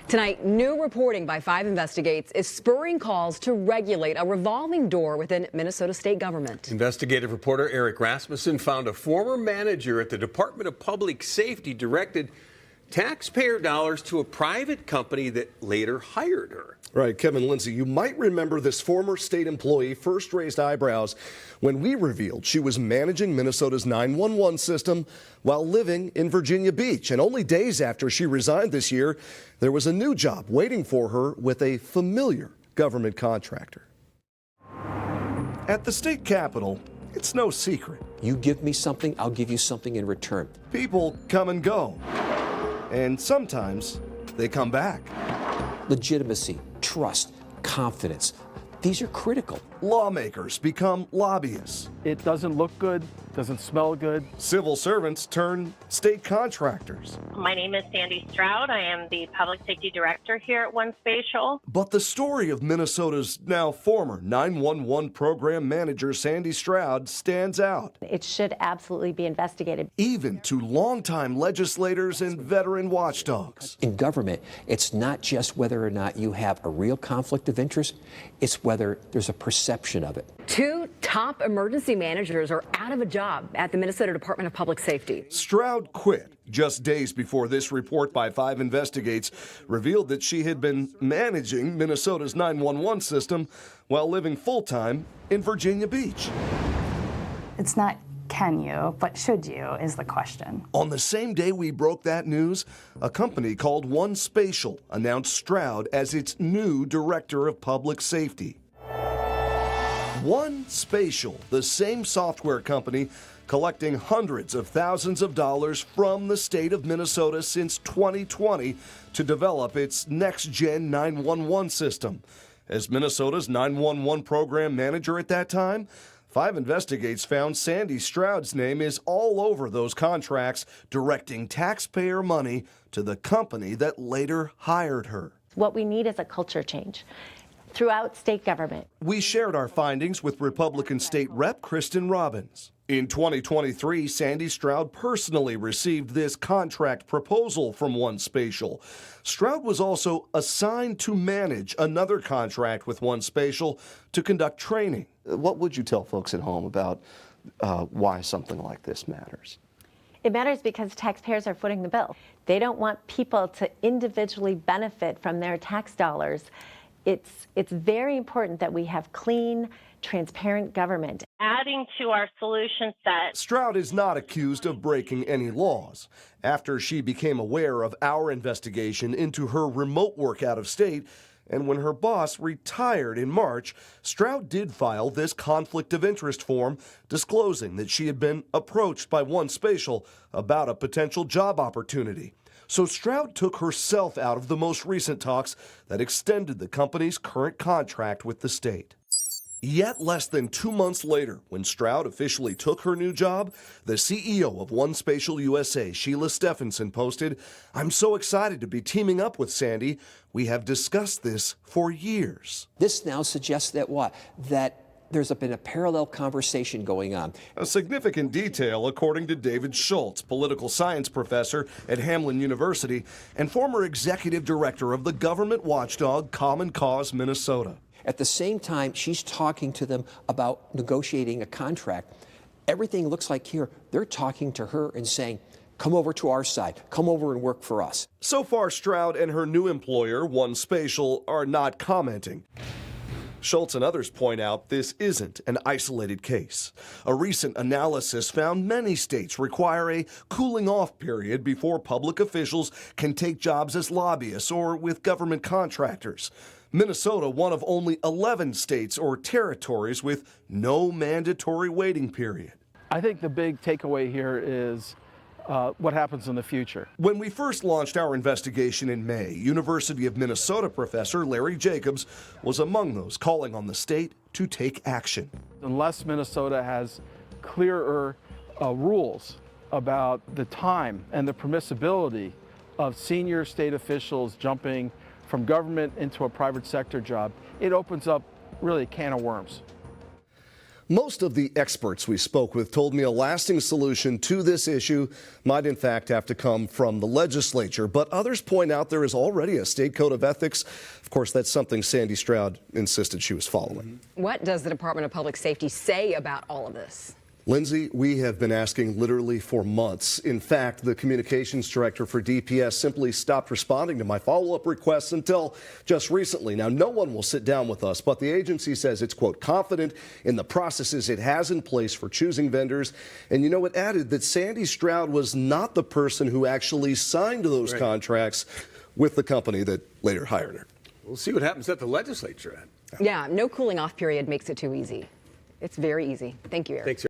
Tonight, new reporting by 5 Investigates is spurring calls to regulate a revolving door within Minnesota state government. Investigative reporter Eric Rasmussen found a former manager at the Department of Public Safety directed taxpayer dollars to a private company that later hired her. Right, Kevin Lindsay, you might remember this former state employee first raised eyebrows when we revealed she was managing Minnesota's 911 system while living in Virginia Beach. And only days after she resigned this year, there was a new job waiting for her with a familiar government contractor. At the state capitol, it's no secret. You give me something, I'll give you something in return. People come and go, and sometimes they come back. Legitimacy, trust, confidence, these are critical. Lawmakers become lobbyists. It doesn't look good, doesn't smell good. Civil servants turn state contractors. My name is Sandy Stroud. I am the Public Safety Director here at One Spatial. But the story of Minnesota's now former 911 program manager Sandy Stroud stands out. It should absolutely be investigated. Even to longtime legislators and veteran watchdogs. In government, it's not just whether or not you have a real conflict of interest, it's whether there's a perception of it. 2 top emergency managers are out of a job at the Minnesota Department of Public Safety. Stroud quit just days before this report by 5 Investigates revealed that she had been managing Minnesota's 911 system while living full-time in Virginia Beach. It's not can you, but should you is the question. On the same day we broke that news, a company called One Spatial announced Stroud as its new director of public safety. One Spatial, the same software company collecting hundreds of thousands of dollars from the state of Minnesota since 2020 to develop its next-gen 911 system. As Minnesota's 911 program manager at that time, 5 Investigates found Sandy Stroud's name is all over those contracts, directing taxpayer money to the company that later hired her. What we need is a culture change throughout state government. We shared our findings with Republican State Rep Kristen Robbins. In 2023, Sandy Stroud personally received this contract proposal from One Spatial. Stroud was also assigned to manage another contract with One Spatial to conduct training. What would you tell folks at home about why something like this matters? It matters because taxpayers are footing the bill. They don't want people to individually benefit from their tax dollars. It's very important that we have clean, transparent government. Adding to our solution set. Stroud is not accused of breaking any laws. After she became aware of our investigation into her remote work out of state, and when her boss retired in March, Stroud did file this conflict of interest form disclosing that she had been approached by One Spatial about a potential job opportunity. So Stroud took herself out of the most recent talks that extended the company's current contract with the state. Yet less than 2 months later, when Stroud officially took her new job, the CEO of One Spatial USA, Sheila Stephenson, posted, "I'm so excited to be teaming up with Sandy. We have discussed this for years." This now suggests that what? That there's been a parallel conversation going on. A significant detail, according to David Schultz, political science professor at Hamline University and former executive director of the government watchdog Common Cause Minnesota. At the same time, she's talking to them about negotiating a contract. Everything looks like here, they're talking to her and saying, come over to our side, come over and work for us. So far, Stroud and her new employer, One Spatial, are not commenting. Schultz and others point out this isn't an isolated case. A recent analysis found many states require a cooling-off period before public officials can take jobs as lobbyists or with government contractors. Minnesota, one of only 11 states or territories with no mandatory waiting period. I think the big takeaway here is what happens in the future. When we first launched our investigation in May, University of Minnesota professor Larry Jacobs was among those calling on the state to take action. Unless Minnesota has clearer rules about the time and the permissibility of senior state officials jumping from government into a private sector job, it opens up really a can of worms. Most of the experts we spoke with told me a lasting solution to this issue might in fact have to come from the legislature, but others point out there is already a state code of ethics. Of course, that's something Sandy Stroud insisted she was following. What does the Department of Public Safety say about all of this? Lindsay, we have been asking literally for months. In fact, the communications director for DPS simply stopped responding to my follow-up requests until just recently. Now, no one will sit down with us, but the agency says it's, quote, confident in the processes it has in place for choosing vendors. And, you know, it added that Sandy Stroud was not the person who actually signed those contracts with the company that later hired her. We'll see what happens at the legislature. Yeah, no cooling off period makes it too easy. It's very easy. Thank you, Eric. Thanks,